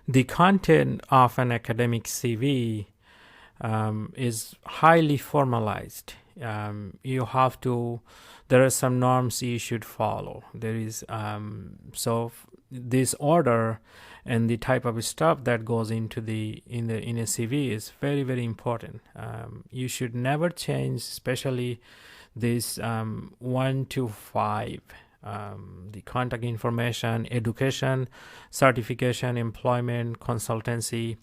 The content of an academic CV is highly formalized. You have to. There are some norms you should follow. There is this order and the type of stuff that goes into in a CV is very, very important. You should never change, especially this 1 to 5. The contact information, education, certification, employment, consultancy,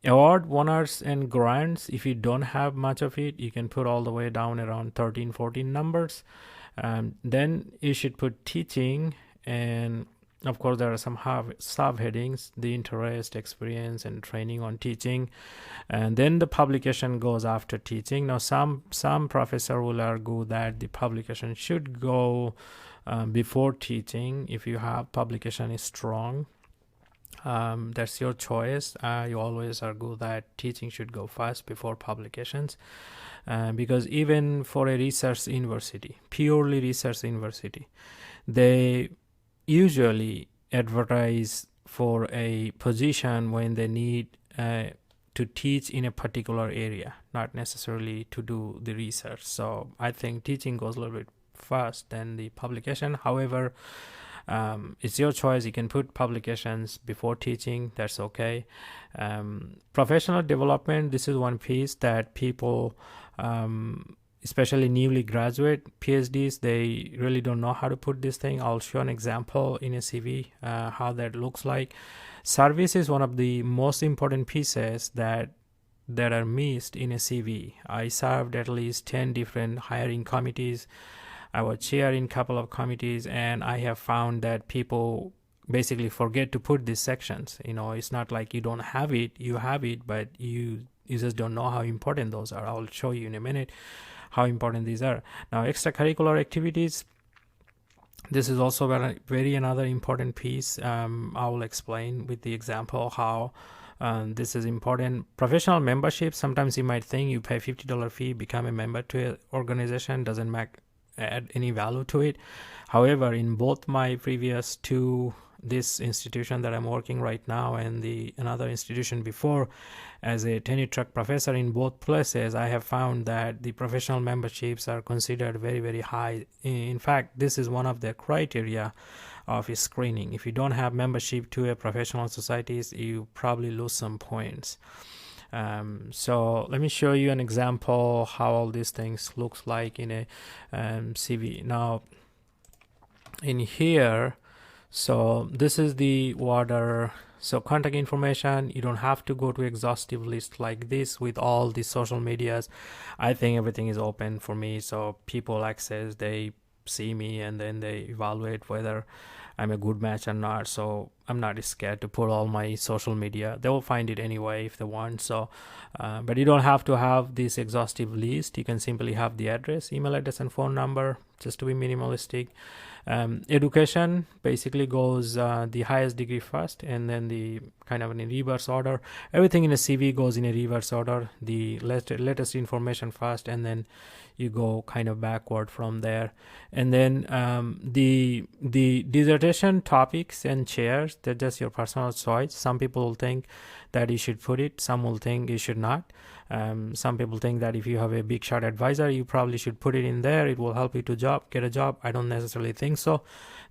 award winners and grants. If you don't have much of it, you can put all the way down around 13, 14 numbers. Then you should put teaching, and of course there are some subheadings: the interest, experience, and training on teaching. And then the publication goes after teaching. Now some professor will argue that the publication should go before teaching. If you have publication is strong, that's your choice. You always argue that teaching should go first before publications, because even for a research university, purely research university, they usually advertise for a position when they need to teach in a particular area, not necessarily to do the research. So I think teaching goes a little bit first than the publication. However, it's your choice. You can put publications before teaching. That's okay. Professional development. This is one piece that people, especially newly graduate PhDs, they really don't know how to put this thing. I'll show an example in a CV how that looks like. Service is one of the most important pieces that are missed in a CV. I served at least 10 different hiring committees. I was chair in a couple of committees, and I have found that people basically forget to put these sections. It's not like you don't have it, you have it, but you just don't know how important those are. I'll show you in a minute how important these are. Now, extracurricular activities. This is also very another important piece. I will explain with the example how this is important. Professional membership. Sometimes you might think you pay $50 fee, become a member to an organization, doesn't add any value to it. However, in both my previous two, this institution that I'm working right now and another institution before, as a tenure-track professor, in both places, I have found that the professional memberships are considered very, very high. In fact, this is one of the criteria of screening. If you don't have membership to a professional societies, you probably lose some points. So let me show you an example how all these things looks like in a CV. Now in here, so this is the water. So contact information, you don't have to go to exhaustive list like this with all the social medias. I think everything is open for me, so people access, they see me, and then they evaluate whether I'm a good match or not. So I'm not scared to put all my social media. They will find it anyway if they want. So but you don't have to have this exhaustive list. You can simply have the address, email address, and phone number, just to be minimalistic. Education basically goes the highest degree first, and then the kind of in a reverse order. Everything in a CV goes in a reverse order. The latest information first, and then you go kind of backward from there. And then the dissertation topics and chairs, they're just your personal choice. Some people will think that you should put it, some will think you should not. Some people think that if you have a big shot advisor, you probably should put it in there. It will help you to get a job. I don't necessarily think so.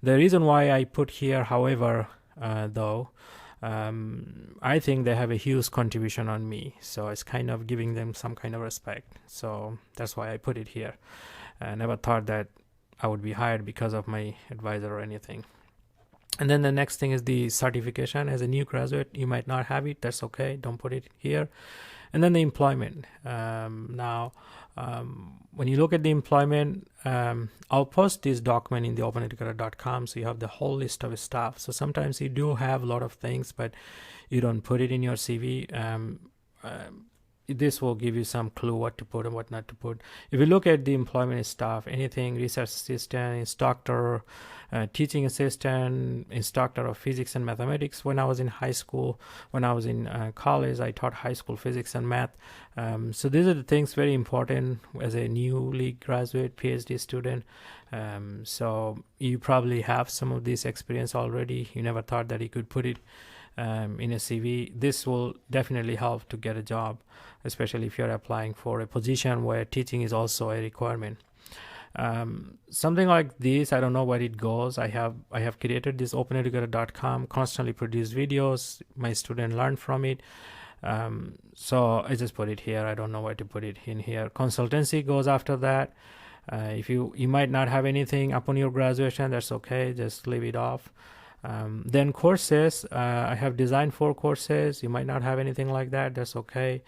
The reason why I put here, however, though, I think they have a huge contribution on me. So it's kind of giving them some kind of respect. So that's why I put it here. I never thought that I would be hired because of my advisor or anything. And then the next thing is the certification. As a new graduate, you might not have it. That's okay. Don't put it here. And then the employment. Now, when you look at the employment, I'll post this document in the openeducator.com, so you have the whole list of stuff. So sometimes you do have a lot of things, but you don't put it in your CV. This will give you some clue what to put and what not to put. If you look at the employment stuff, anything research assistant, instructor, teaching assistant, instructor of physics and mathematics. When I was in high school, when I was in college, I taught high school physics and math. So these are the things very important as a newly graduate PhD student. So you probably have some of this experience already. You never thought that you could put it in a CV. This will definitely help to get a job, especially if you're applying for a position where teaching is also a requirement. Something like this, I don't know where it goes. I have created this openeducator.com, constantly produce videos. My students learn from it. So I just put it here. I don't know where to put it in here. Consultancy goes after that. If you might not have anything upon your graduation, that's okay. Just leave it off. Then courses, I have designed 4 courses. You might not have anything like that. That's okay.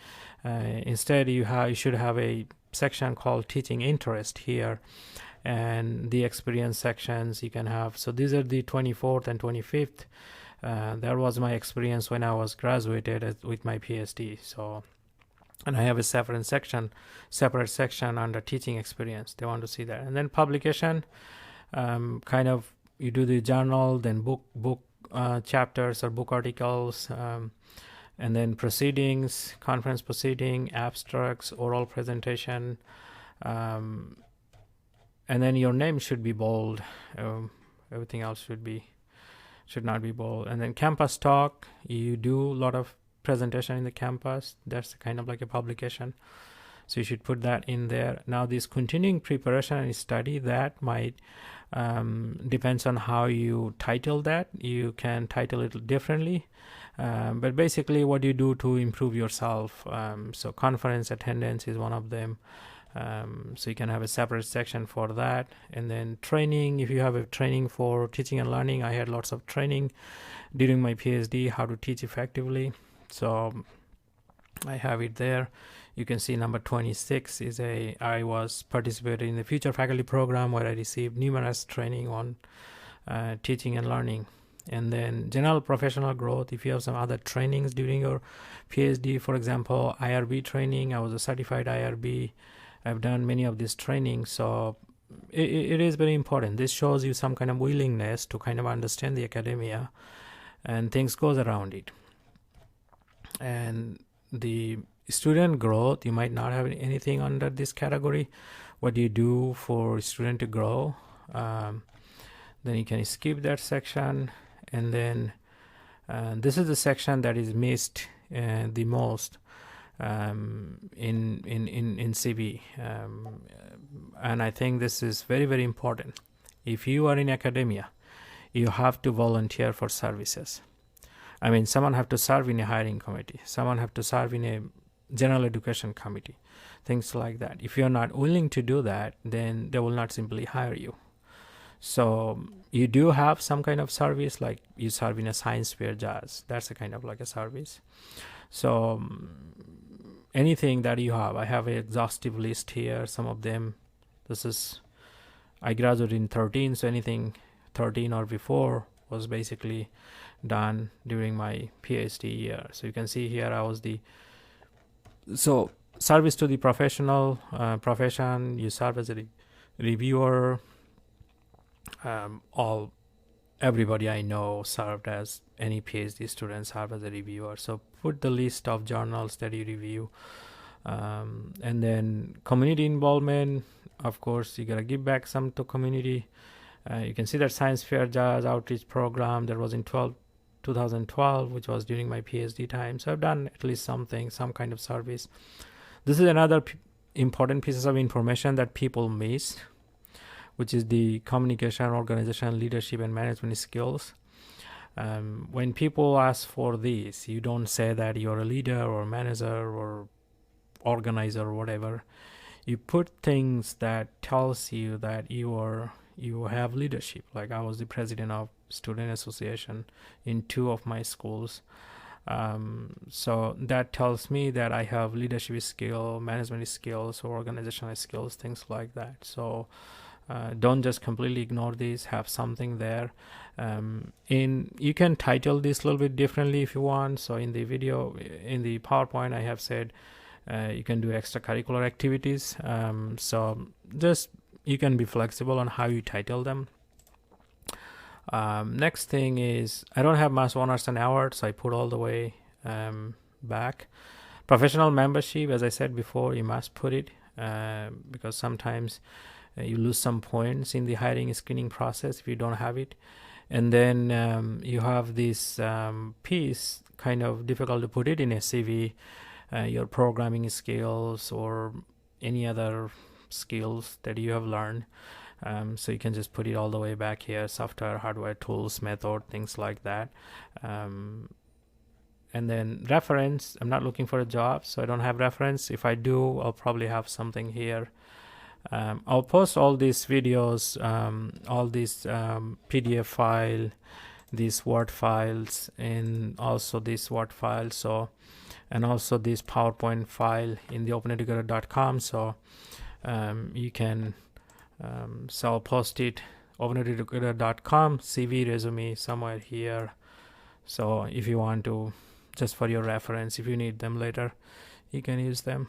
Instead, you should have a section called teaching interest here, and the experience sections you can have. So these are the 24th and 25th. That was my experience when I was graduated with my PhD. So, and I have a separate section under teaching experience. They want to see that. And then publication, kind of you do the journal, then book chapters or book articles, and then proceedings, conference proceeding, abstracts, oral presentation, and then your name should be bold. Everything else should not be bold. And then campus talk, you do a lot of presentation in the campus. That's kind of like a publication, so you should put that in there. Now this continuing preparation and study, that might depends on how you title that. You can title it differently, but basically what you do to improve yourself. So conference attendance is one of them. So you can have a separate section for that. And then training, if you have a training for teaching and learning, I had lots of training during my PhD, how to teach effectively. So I have it there. You can see number 26 is I was participating in the Future Faculty Program, where I received numerous training on teaching and learning. And then general professional growth, if you have some other trainings during your PhD, for example, IRB training, I was a certified IRB. I've done many of these trainings, so it is very important. This shows you some kind of willingness to kind of understand the academia and things goes around it. And the student growth, you might not have anything under this category. What do you do for student to grow? Then you can skip that section. And then this is the section that is missed the most in CV, and I think this is very, very important. If you are in academia, you have to volunteer for services. I mean, someone have to serve in a hiring committee, someone have to serve in a general education committee, things like that. If you're not willing to do that, then they will not simply hire you. So you do have some kind of service, like you serve in a science fair, jazz. That's a kind of like a service. So anything that you have, I have an exhaustive list here. Some of them, I graduated in 13, so anything 13 or before was basically done during my PhD year. So you can see here I was service to the profession, you serve as a reviewer. Everybody I know served as, any PhD students serve as a reviewer. So put the list of journals that you review. And then community involvement, of course, you gotta give back some to community. You can see that science fair jazz outreach program that was in 2012, which was during my PhD time. So I've done at least something, some kind of service. This is another important pieces of information that people miss, which is the communication, organization, leadership, and management skills. When people ask for this, you don't say that you're a leader or manager or organizer or whatever. You put things that tells you that you have leadership. Like I was the president of student association in 2 of my schools. So that tells me that I have leadership skill, management skills, or organizational skills, things like that. So don't just completely ignore these, have something there. You can title this a little bit differently if you want. So in the video, in the PowerPoint, I have said you can do extracurricular activities. So just you can be flexible on how you title them. Next thing is, I don't have mass honors and awards, so I put all the way back. Professional membership, as I said before, you must put it because sometimes you lose some points in the hiring screening process if you don't have it. And then you have this piece, kind of difficult to put it in a CV, your programming skills or any other skills that you have learned. So you can just put it all the way back here: software, hardware, tools, method, things like that. And then reference, I'm not looking for a job, so I don't have reference. If I do, I'll probably have something here. I'll post all these videos, all these PDF file, these Word files, and also this Word file, so, and also this PowerPoint file in the openeducator.com. So you can, so I'll post it, openeducator.com, CV, resume, somewhere here. So if you want to, just for your reference, if you need them later, you can use them.